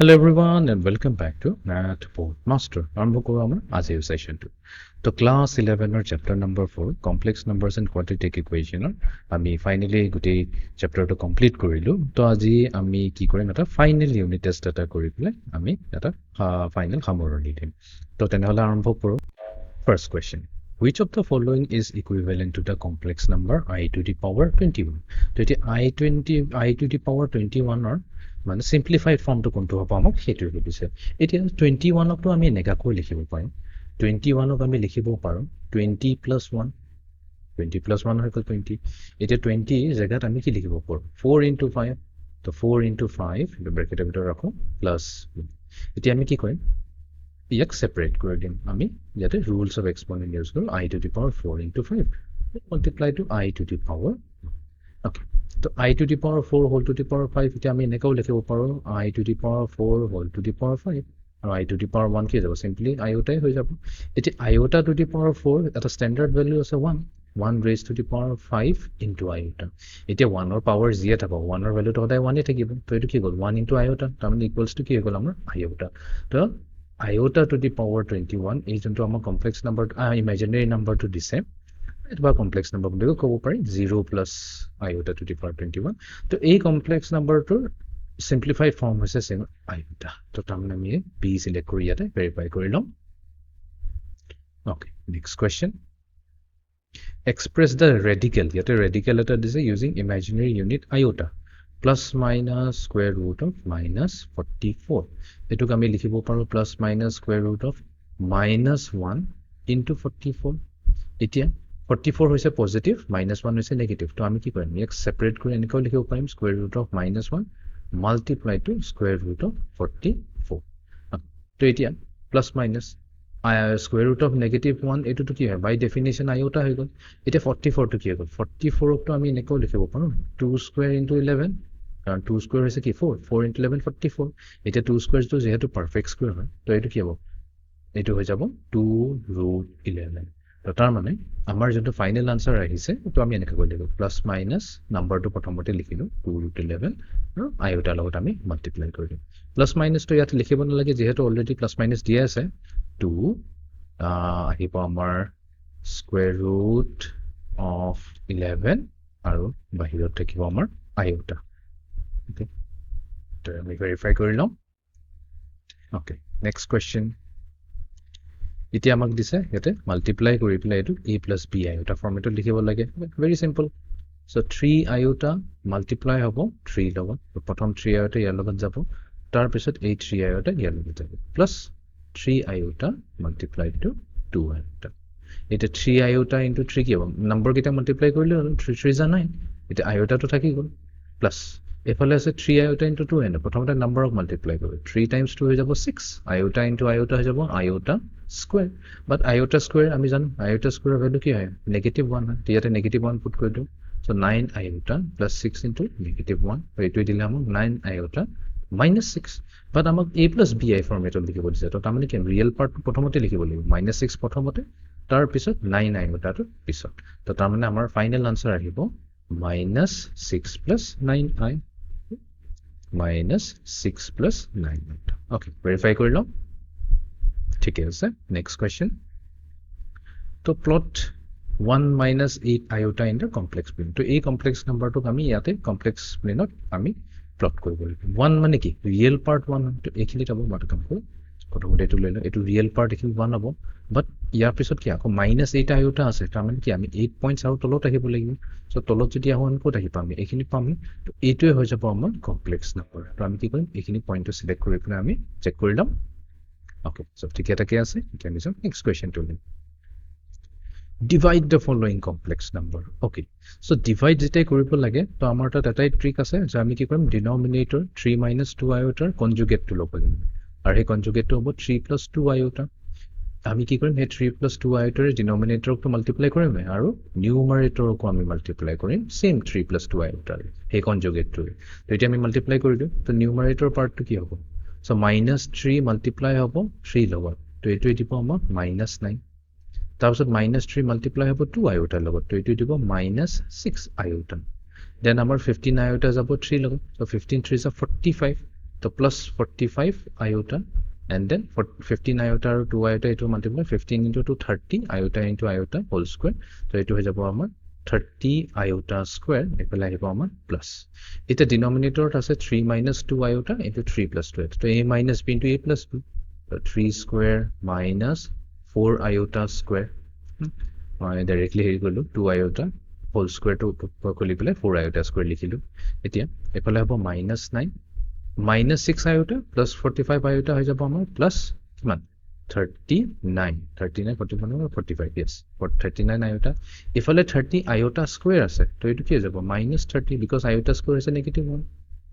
Hello everyone and welcome back to Math Board Master. আৰম্ভ কৰোঁ আমাৰ আজিৰ সেশনটো। তো class 11 chapter number 4 complex numbers and quadratic ইকুৱেশ্যনৰ আমি ফাইনেলি গোটেই চেপ্টাৰটো কমপ্লিট কৰিলোঁ। তো আজি আমি কি কৰিম, এটা ফাইনেল ইউনিট টেষ্ট এটা কৰি পেলাই আমি এটা ফাইনেল সামৰণি দিম। তো তেনেহ'লে আৰম্ভ কৰোঁ। First question. Which of the following is equivalent to the complex number I to the power 21? তো এটি I to the power 21 or মানে simplified ফৰ্মটো কোনটো হ'ব আমাক সেইটো সুধিছে। এতিয়া 21ক আমি এনেকাকৈ লিখিব পাৰিম। 21ক আমি লিখিব পাৰোঁ 20 + 1, 20 + 1 হৈ গ'ল 20। এতিয়া 20 জেগাত আমি কি লিখিব পাৰোঁ 4 × 5। তো 4 × 5 ব্ৰেকেটৰ ভিতৰত ৰাখোঁ প্লাছ। এতিয়া আমি কি কৰিম, ইয়াক ছেপাৰেট কৰি দিম। আমি ইয়াতে ৰুলছ অফ এক্সপনেণ্ট ইউজ কৰোঁ। I to the power 4 × 5 multiply to I to the power। Okay, তো I to the power 4 whole to the power 5 এতিয়া আমি এনেকৈও লিখিব পাৰোঁ I to the power 4 whole to the power 5 আৰু I to the power 1 কি হৈ যাব, চিম্পলি আইঅ'টাই হৈ যাব। এতিয়া আইঅ'টা to the power 4 এটা ষ্টেণ্ডাৰ্ড ভেলু আছে 1 raised to the power 5 into আইঅ'টা। এতিয়া 1ৰ পাৱাৰ যিয়ে থাকক 1ৰ ভেলুটো সদায় 1এ থাকিব। তো এইটো কি গ'ল 1 into আইঅ'টা, তাৰমানে ইকুৱেলছ টু কি হৈ গ'ল আমাৰ আইঅ'টা। তো আইঅ'টা to the power 21 এই যোনটো আমাৰ কমপ্লেক্স নাম্বাৰ ইমাজিনেৰী নাম্বাৰটো দিছে এটা কমপ্লেক্স নাম্বাৰ বুলিও ক'ব পাৰি 0 + আইঅ'টা to the power 21। তো এই কমপ্লেক্স নাম্বাৰটোৰ simplified form হৈছে আইঅ'টা। তো তাৰমানে আমি বি চিলেক্ট কৰি ইয়াতে ভেৰিফাই কৰি ল'ম। Okay, next question. Express the radical, ইয়াতে ৰেডিকেল এটা দিছে using imaginary unit iota plus minus square root of -44। এইটোক আমি লিখিব পাৰোঁ plus minus square root of -1 × 44। এতিয়া 44 হৈছে পজিটিভ, -1 হৈছে নেগেটিভ। তো আমি কি কৰিম, ইয়াক ছেপাৰেট কৰি এনেকৈও লিখিব পাৰিম square root of -1 multiply to square root of 44। তো এতিয়া plus minus square root of -1 এইটোতো কি হয় বাই ডেফিনেশ্যন আইঅ'টা হৈ গ'ল। এতিয়া 44টো কি হৈ গ'ল, 44কটো আমি এনেকৈও লিখিব পাৰোঁ 2² × 11, কাৰণ 2² হৈছে কি 4 × 11 44। এতিয়া 2² যিহেতু পাৰফেক্ট স্কুৱেৰ হয় তো এইটো কি হ'ব, এইটো হৈ যাব 2√11। তো তাৰমানে আমাৰ যোনটো ফাইনেল আনচাৰ আহিছে সেইটো আমি এনেকৈ কৰি দিলোঁ প্লাছ মাইনাছ নাম্বাৰটো প্ৰথমতে লিখিলোঁ 2√11 আৰু আইঅ'টাৰ লগত আমি মাল্টিপ্লাই কৰি দিম। প্লাছ মাইনাছটো ইয়াত লিখিব নালাগে যিহেতু অলৰেডি প্লাছ মাইনাছ দিয়া আছে। 2 আহিব আমাৰ স্কুৱেৰ ৰুট অফ 11 আৰু বাহিৰত থাকিব আমাৰ আইঅ'টা। অ'কে, তো আমি ভেৰিফাই কৰি ল'ম। Okay, next question. এতিয়া আমাক দিছে ইয়াতে মাল্টিপ্লাই কৰি পেলাই এইটো a + b আইঅ'টা ফৰ্মেটত লিখিব লাগে। Very simple. So' 3 iota multiply হ'ব 3 লগত, প্ৰথম 3 আইঅ'টা ইয়াৰ লগত যাব, তাৰপিছত এই 3 আইঅ'টা ইয়াৰ লগত যাব, প্লাছ 3 আইঅ'টা মাল্টিপ্লাই টু 2 আইঅ'টা। এতিয়া 3 আইঅ'টা ইনটু 3 কি হ'ব, নম্বৰকেইটা মাল্টিপ্লাই কৰিলে হ'ল, 3 3 = 9। এতিয়া আইঅ'টাটো থাকি গ'ল, প্লাছ এইফালে আছে 3 আইঅ'টা ইনটু 2 n। প্ৰথমতে নম্বৰক মাল্টিপ্লাই কৰোঁ, 3 × 2 হৈ যাব 6, আইঅ'টা ইনটু আইঅ'টা হৈ যাব আইঅ'টা স্কুৱেৰ। বাট আইঅ'টা স্কুৱেৰ আমি জানো আইঅ'টা স্কুৱেৰ ভেলু কি হয়, -1 হয়। ইয়াতে -1 পুট কৰি দিওঁ। চ' 9 আইঅ'টা প্লাছ 6 ইনটু -1, এইটোৱে দিলে আমাক 9 আইঅ'টা -6। বাট আমাক a + b আই ফৰ্মেটত লিখিব দিছে। তো তাৰমানে কি ৰিয়েল পাৰ্টটো প্ৰথমতে লিখিব লাগিব, -6 প্ৰথমতে, তাৰপিছত 9 আইঅ'টাটো পিছত। তো তাৰমানে আমাৰ ফাইনেল আনচাৰ আহিব -6 + 9i -6 + 9i। অ'কে, ভেৰিফাই কৰি ল'ম। ঠিকে আছে, নেক্সট কুৱেশ্যন। তো plot 1 - 8 iota in the complex plane. তো এই কমপ্লেক্স নাম্বাৰটোক আমি ইয়াতে কমপ্লেক্স প্লেনত আমি প্লট কৰিব লাগিব। 1 মানে কি ৰিয়েল পাৰ্ট 1 হয়। তো এইখিনিত হ'ব মই কাম কৰোঁ, প্ৰথমতে এইটো লৈ লওঁ, এইটো ৰিয়েল পাৰ্ট এইখিনি 1 হ'ব। বাট ইয়াৰ পিছত কি আকৌ -8 আইঅ'টা আছে, তাৰমানে কি আমি 8 পইণ্টছ আৰু তলত আহিব লাগিব। চ' তলত যদি আহোঁ আমি ক'ত আহি পাম, এইখিনি পাম। তো এইটোৱে হৈ যাব আমাৰ কমপ্লেক্স নাম্বাৰ। তো আমি কি কৰিম, এইখিনি পইণ্টটো চিলেক্ট কৰি পেলাই আমি চেক কৰি ল'ম। অ'কে, চব ঠিকে থাকে আছে। এতিয়া আমি যাম নেক্সট কুৱেশ্যনটো লৈ। Divide the following complex number. Okay, so' divide যেতিয়াই কৰিব লাগে তো আমাৰ তাত এটাই ট্ৰিক আছে যে আমি কি কৰিম, ডিনমিনেটৰ 3 - 2 আইঅ'টাৰ কনজুগেটটো ল'ব লাগিব, আৰু সেই কনজুগেটটো হ'ব 3 + 2 আইঅ'টা। আমি কি কৰিম, সেই 3 + 2 আইঅ'টাৰে ডিনমিনেটৰকটো মাল্টিপ্লাই কৰিম আৰু নিউমাৰেটৰকো আমি মাল্টিপ্লাই কৰিম চেম 3 + 2 আইঅ'টাৰে, সেই কনজুগেটটোৰে। তো এতিয়া আমি মাল্টিপ্লাই কৰি দিওঁ। তো নিউমাৰেটৰ পাৰ্টটো কি হ'ব, চ' -3 মাল্টিপ্লাই হ'ব 3 লগত, তো এইটোৱে দিব আমাক -9। তাৰপিছত -3 মাল্টিপ্লাই হ'ব 2 আইঅ'টাৰ লগত, তো এইটো দিব -6 আইঅ'টা। দেন আমাৰ 15 আইঅ'টা যাব 3 লগত, চ' 15 × 3 = 45। তো plus 45 iota and then 15 iota আৰু 2 iota এইটো multiply 15 into 2 30 iota into iota whole square তো এইটো হৈ যাব আমাৰ 30 iota square এফালে আহিব আমাৰ প্লাছ এটা ডিনোমিনেটৰত আছে 3 minus 2 iota into 3 plus 2 তো a minus b into a plus b so 3 square minus 4 iota square মই ডাইৰেক্টলি হেৰি কৰিলো 2 iota whole square to কৰি পেলাই 4 iota square লিখিলো এতিয়া এফালে হ'ব -9 minus 6 iota plus 45 iota হৈ যাব আমাৰ plus কিমান 39 45 yes for 39 iota ইফালে 30 iota square আছে তো এইটো কি হৈ যাব -30 because iota square is a negative 1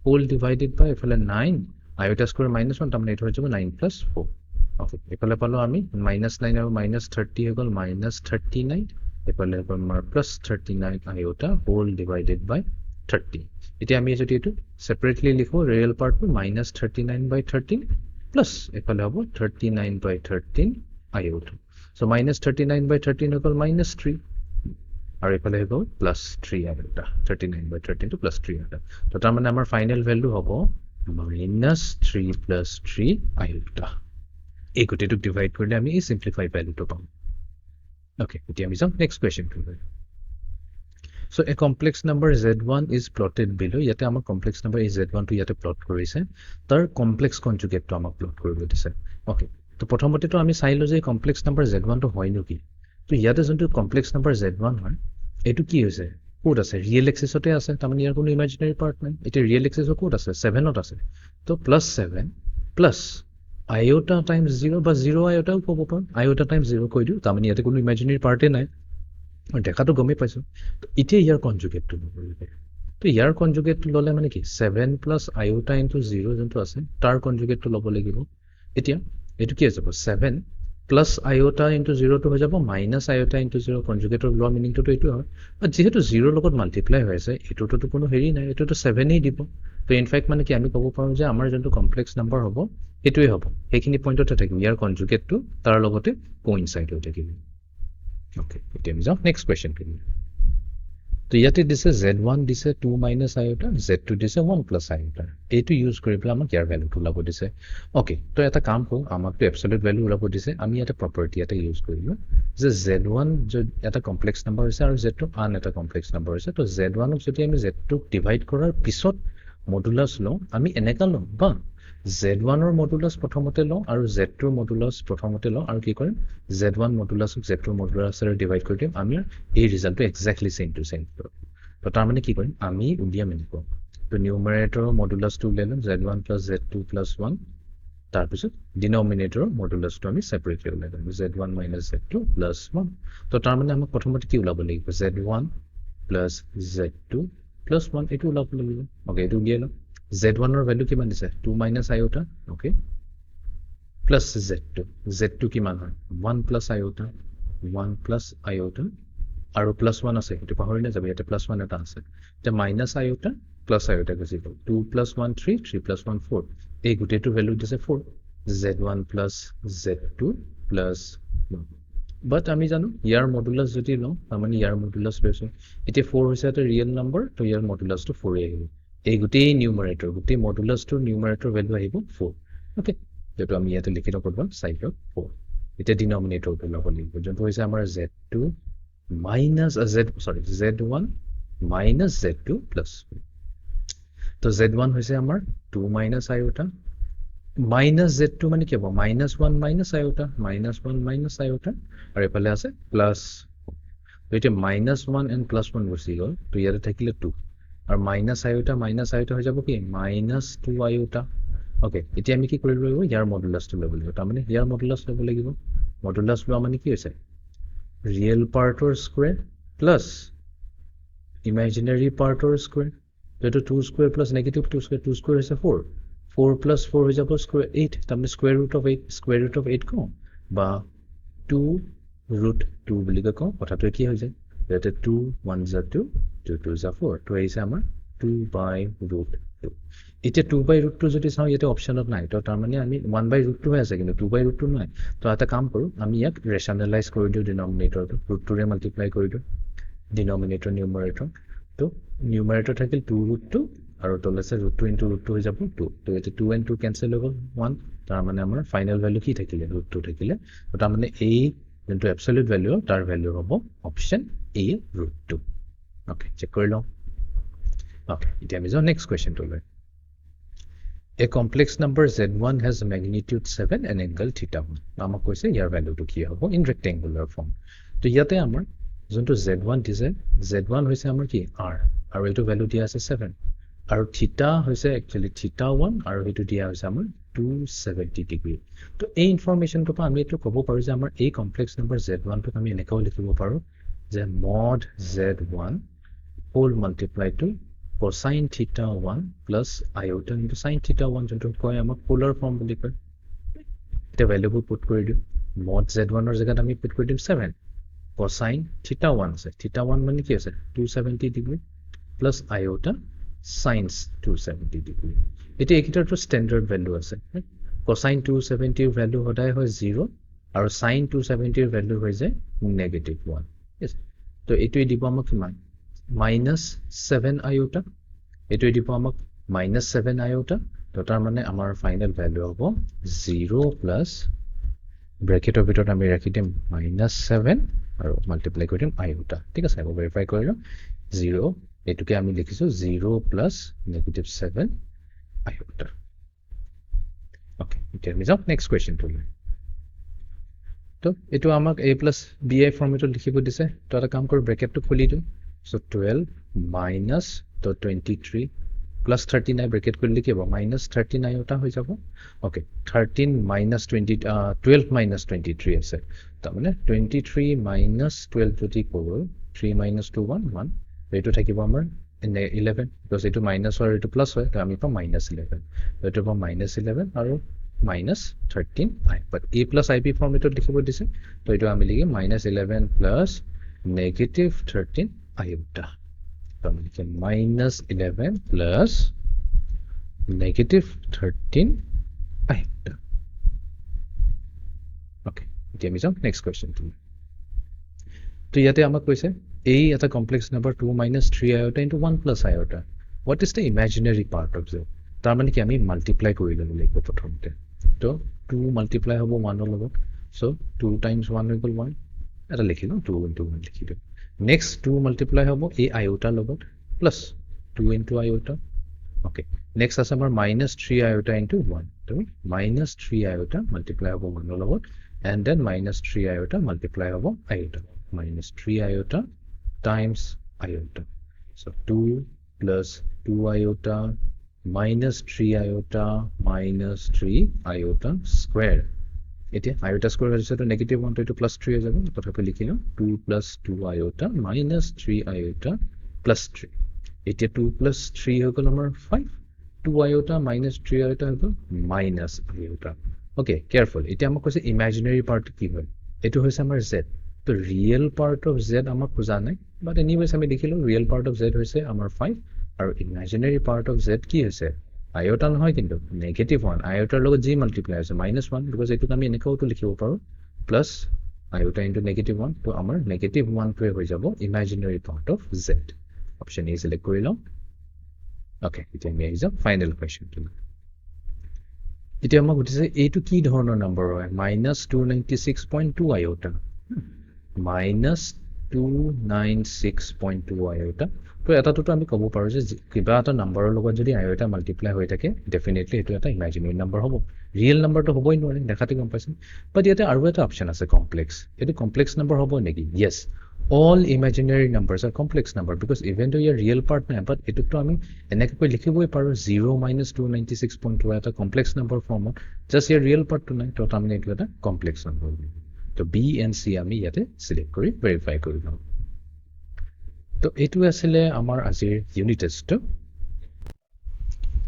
whole divided by ইফালে 9 iota square -1 তাৰমানে এইটো হৈ যাব 9 plus 4 okay ইফালে পালো আমি -9 আৰু -30 হৈ গ'ল -39 ইফালে হ'ব আমাৰ +39 iota whole divided by 30 এতিয়া আমি যদি এটো সেপাৰেটলি লিখো ৰিয়েল পাৰ্টটো -39/13 প্লাস এফালে হ'ব 39/13 iota so -39/13 ইকুয়াল -3 আৰু এফালে হ'ব +3 iota 39/13 to +3 iota তো তাৰ মানে আমাৰ ফাইনাল ভ্যালু হ'ব -3 + 3 iota এই গোটেইটোক ডিভাইড কৰিলে আমি এই সিম্পলিফাই ভ্যালুটো পাম ওকে এতিয়া আমি যাম নেক্সট কোৱেশ্চন কৰিব So a complex number z1 is plotted below. Yate amar complex number is z1 to yate plot korise. Tar complex conjugate to amar plot koribo dise. Okay. To prothomote to ami sailo je complex number z1 to hoy no ki. To yate jonto complex number z1 hoy. Etu ki hoise? Code ase real axis ote ase. Tamani yar kono imaginary part nai. Ete real axis o code ase 7 ot ase. To +7 plus iota times 0 ba 0 iota kobo par. Iota times 0 koi diu. Tamani yate kono imaginary part e nai. দেখাটো গমে পাইছো এতিয়া ইয়াৰ কনজুগেটটো লব তো ইয়াৰ কনজুগেটটো ললে মানে কি 7 plus iota into 0 যোনটো আছে তাৰ কনজুগেটটো লব লাগিব এতিয়া এটো কি আছে 7 plus iota into 0 টো হৈ যাব minus iota into 0 কনজুগেটৰ লোৱা মিনিংটো তো এটো হয় বাট যেহেতু 0 লগত মাল্টিপ্লাই হৈ আছে এটোটো তো কোনো হেৰি নাই এটোটো 7 এই দিব তো ইনফ্যাক্ট মানে কি আমি ক'ব পাৰো যে আমাৰ যোনটো কমপ্লেক্স নাম্বাৰ হ'ব এটোই হ'ব সেইখিনি পইণ্টতে থাকিব ইয়াৰ কনজুগেটটো তাৰ লগতে কোইনসাইড হৈ থাকিব Okay, এতিয়া আমি যাও নেক্সট কোৱেশ্চন কৰিম তো ইয়াতে দিছে z1 দিছে 2 minus iota z2 দিছে 1 plus iota এইটো ইউজ কৰি পেলাই আমাক ইয়াৰ ভ্যালুটো লাভ দিছে ওকে তো এটা কাম কৰো আমাকটো এবসলিউট ভ্যালু লাভ দিছে আমি এটা প্ৰপাৰ্টি এটা ইউজ কৰিলো যে z1 এটা কমপ্লেক্স নাম্বাৰ হৈছে আৰু z2 আন এটা কমপ্লেক্স নাম্বাৰ হৈছে তো z1 ক যদি আমি z2 ক ডিভাইড কৰাৰ পিছত মডুলাস লওঁ আমি এনেকা লওঁ বা z1 ৰ মডুলাস প্ৰথমতে লওঁ আৰু z2 ৰ মডুলাস প্ৰথমতে লওঁ আৰু কি কৰিম z1 মডুলাসক z2 মডুলাসৰে ডিভাইড কৰি দিম আমি এই ৰিজাল্টটো এক্স্যাক্টলি সেম টু সেম তো তাৰ মানে কি কৰিম আমি উলিয়াম এনেকৈ তো নিউমাৰেটৰৰ মডুলাসটো উলিয়াম z1 + z2 + 1 তাৰ পিছত ডিনোমিনেটৰৰ মডুলাসটো আমি সেপাৰেটলি উলিয়াম z1 - z2 + 1 তো তাৰ মানে আমাক প্ৰথমতে কি উলাব লাগিব z1 + z2 + 1 এটো উলাব লাগিব ওকে এটো উলিয়াম z1 ৰ ভ্যালু কিমান দিছে 2 minus iota okay plus z2 কিমান হয় 1 plus iota 1 plus iota আৰু plus 1 আছে এটো পাহৰি না যাবে এটা plus 1 এটা আছে তে minus iota plus iota গুছি গ'ল 2 plus 1 3 3 plus 1 4 এই গুটেটো ভ্যালু দিছে 4 z1 plus z2 plus 1 বাট আমি জানো ইয়াৰ মডুলাস যদি লওঁ মানে ইয়াৰ মডুলাস লৈছো এতিয়া 4 হৈছে এটা ৰিয়েল নাম্বাৰ তো ইয়াৰ মডুলাসটো 4 আহিব এই গোটেই নিউমাৰেটৰ গোটেই মডুলাসটোৰ নিউমাৰেটৰ ভ্যালু আহিব 4 ওকে যেটো আমি ইয়াতে লিখি নকৰবা সাইডত 4 এটা ডিনোমিনেটৰটো ল'ব লাগিব যোনটো হৈছে আমাৰ z2 minus z1 minus z2 plus তো z1 হৈছে আমাৰ 2 minus iota minus z2 মানে কি হ'ব -1 minus iota -1 minus iota আৰু এফালে আছে প্লাস তো এটা -1 and +1 গুছি গ'ল তো ইয়াতে থাকিলে 2 আৰু minus iota হৈ যাব কি -2 iota ওকে এতিয়া আমি কি কৰিব লাগিব ইয়াৰ মডুলাসটো ল'ব লাগিব তাৰ মানে ইয়াৰ মডুলাস ল'ব লাগিব মডুলাস লোৱা মানে কি হৈছে ৰিয়েল পাৰ্টৰ স্কয়াৰ প্লাস ইমাজিনাৰী পাৰ্টৰ স্কয়াৰ যেটো 2 square plus negative 2 square 2 square হৈছে 4 4 plus 4 হৈ যাব স্কয়াৰ 8 তাৰমানে স্কয়াৰ ৰুট অফ 8 কওঁ বা 2 root 2 বুলি কওঁ কথাটো কি হৈ যায় যেতে 2 1 is 2 2 2 is 4 তো এইছে আমাৰ 2/√2 এতিয়া 2/√2 যদি চাও ইয়াতে অপচনত নাই তো তাৰ মানে আমি 1/√2 হৈ আছে কিন্তু 2/√2 নাই তো এটা কাম কৰো আমি ইয়াক ৰেশনালাইজ কৰি দিও ডিনোমিনেটৰটো √2 ৰে মাল্টিপ্লাই কৰি দিও ডিনোমিনেটৰ নিউমাৰেটৰ তো নিউমাৰেটৰ থাকিল 2√2 আৰু তলে আছে √2 ইনটু √2 হৈ যাব 2 তো এটা 2 and 2 কেনসেল হৈ গ'ল 1 তাৰ মানে আমাৰ ফাইনেল ভ্যালু কি থাকিলে √2 থাকিলে তো তাৰ মানে এই যোনটো এবসলিউট ভ্যালু তাৰ ভ্যালু হ'ব অপচন এ √2 ওকে চেক কৰি লওঁ ওকে এতিয়া আমি যাওঁ নেক্সট কোৱেশ্চনটো লৈ A complex number z1 has magnitude 7 and angle theta 1 আমাক কৈছে ইয়াৰ ভ্যালুটো কি হ'ব ইন ৰেক্টেংগুলাৰ ফৰ্ম তো ইয়াতে আমাৰ যোনটো z1 দিছে z1 হৈছে আমাৰ কি r আৰু এইটো ভ্যালু দিয়া আছে 7 আৰু থিটা হৈছে একচুয়ালি থিটা 1 আৰু এইটো দিয়া হৈছে আমাৰ 270 ডিগ্ৰী তো এই ইনফৰমেশনটো পৰা আমি এটো ক'ব পাৰো যে আমাৰ এই কমপ্লেক্স নম্বৰ z1 টো আমি এনেকাও লিখিব পাৰো যে mod z1 whole multiply to cosine theta 1 plus iota into sin theta 1 যোনটো কয় আমাক পোলাৰ ফৰ্ম বুলি কয় এটা ভ্যালুবোৰ পুট কৰি দিও mod z1 ৰ জায়গাত আমি পুট কৰি দিম 7 cosine theta 1 আছে theta 1 মানে কি আছে 270 degree plus iota sin 270 degree এটা একিটাৰটো স্ট্যান্ডাৰ্ড ভ্যালু আছে cosine 270 ৰ ভ্যালু সদায় হয় 0 আৰু sin 270 ৰ ভ্যালু হৈ যায় -1 yes তো এটোই দিব আমাক কিমান -7 iota এটোই দিব আমাক -7 iota তো তাৰ মানে আমাৰ ফাইনাল ভ্যালু হ'ব 0 প্লাস ব্ৰ্যাকেটৰ ভিতৰত আমি ৰাখি দিম -7 আৰু মাল্টিপ্লাই কৰি দিম iota ঠিক আছে আমি ভেৰিফাই কৰিলো 0 এটোকে আমি লিখিছো 0 প্লাস -7 iota ওকে এতিয়া আমি যাও নেক্সট কোৱেশ্চনটো লৈ তো এটো আমাক a plus bi ফৰ্মেটত লিখিব দিছে তো এটা কাম কৰি ব্র্যাকেটটো খুলি দিও so 12 minus তো 23 plus 39 ব্র্যাকেট খুলি লিখিব -39 ওটা হৈ যাব ওকে 13 minus 20 12 minus 23 আছে তাৰ মানে 23 minus 12 যদি কৰো 3 minus 2 1 1 এইটো থাকিব আমাৰ 11 because এইটো মাইনাস আৰু এইটো প্লাস হয় তো আমি পাম -11 এইটো পাম -11 আৰু -13 i but a plus ib ফৰ্মেটত লিখিব দিছে তো এইটো আমি লিখিম -11 plus -13 iota so we can -11 plus -13 iota okay এতিয়া আমি যাম নেক্সট কোৱেশ্চন তো ইয়াতে আমাক কৈছে a এটা complex number 2 - 3 iota into 1 plus iota what is the imaginary part of it তাৰ মানে কি আমি মাল্টিপ্লাই কৰি লব লাগিব প্ৰথমতে তো 2 মাল্টিপ্লাই হ'ব 1 ৰ লগত so 2 times 1 equal 1 এটা লিখিলো 2 into 1 লিখি দিও next 2 multiply hobo a iota logot plus 2 into iota okay next as amar -3 iota into 1 so -3 iota multiply hobo 1 logot and then -3 iota multiply hobo iota -3 iota times iota so 2 plus 2 iota -3 iota -3 iota square এতিয়া iota square হৈছে তো -1 to +3 হৈ যাব তথাপি লিখিলো 2 plus 2 iota -3 iota plus 3 এতিয়া 2 plus 3 হৈ গ'ল আমাৰ 5 2 iota -3 iota হৈ গ'ল -iota ওকে কেয়ারফুল এতিয়া আমাক কৈছে ইমাজিনাৰী পাৰ্ট কি হয় এটো হৈছে আমাৰ z তো ৰিয়েল পাৰ্ট অফ z আমাক খোজা নাই বাট এনিৱেজ আমি দেখিলো ৰিয়েল পাৰ্ট অফ z হৈছে আমাৰ 5 আৰু ইমাজিনাৰী পাৰ্ট অফ z কি হৈছে iota নহয় কিন্তু -1 iota ৰ লগত জি মাল্টিপ্লাই আছে -1 because এটো আমি এনেকাও তো লিখিব পাৰো প্লাস iota into -1 তো আমাৰ -1 টোৱে হৈ যাব imaginary part of z option A select কৰি লওঁ ওকে এতিয়া আমি আহিছো ফাইনাল কোৱেশ্চনটো এতিয়া আমাক উঠিছে এইটো কি ধৰণৰ নম্বৰ হয় -296.2 iota -296.2 iota তো এটাটো আমি ক'ব পাৰো যে কিবা এটা নম্বৰৰ লগত যদি iota মাল্টিপ্লাই হৈ থাকে ডেফিনেটলি এটো এটা ইমাজিনাৰী নম্বৰ হ'ব ৰিয়েল নম্বৰটো হ'বই নোৱাৰে দেখাতে গম পাইছেন বাট ইয়াতে আৰু এটা অপচন আছে কমপ্লেক্স এটো কমপ্লেক্স নম্বৰ হ'ব নেকি yes all imaginary numbers are complex number because even though your real part নাই but এটোটো আমি এনেকৈ কৈ লিখিবই পাৰো 0 - 296.2 এটা কমপ্লেক্স নম্বৰ ফৰ্মত জাস্ট ইয়াৰ ৰিয়েল পাৰ্টটো নাই তো আমি এটো এটা কমপ্লেক্স নম্বৰ তো বি এণ্ড সি আমি ইয়াতে সিলেক্ট কৰি ভেৰিফাই কৰি লওঁ তো এটো আসলে আমাৰ আজিৰ ইউনিট টেষ্ট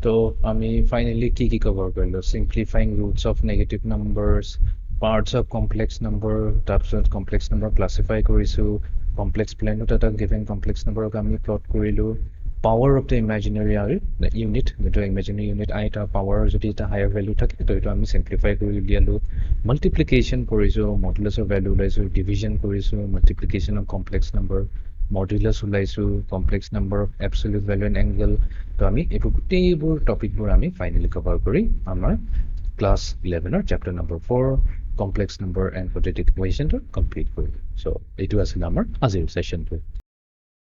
তো আমি ফাইনালি কি কভাৰ কৰিলো simplifying roots of negative numbers parts of complex number তাৰপিছত complex number classify কৰিছো complex plane এটা given complex number আমি plot কৰিলো power of the imaginary unit যেটো imaginary unit i টা power যদি এটা higher value থাকে তো এটা আমি simplify কৰি দিয়ালো multiplication কৰিছো modulus of value লৈছো division কৰিছো multiplication of complex number modulus ওলাইছোঁ, complex number of absolute value and angle. তো আমি এইবোৰ গোটেইবোৰ টপিকবোৰ আমি ফাইনেলি কভাৰ কৰি আমাৰ ক্লাছ 11ৰ chapter number 4 complex number and quadratic ইকুৱেশ্যনটো কমপ্লিট কৰিলোঁ। চ' এইটো আছিলে আমাৰ আজিৰ ছেশ্যনটো।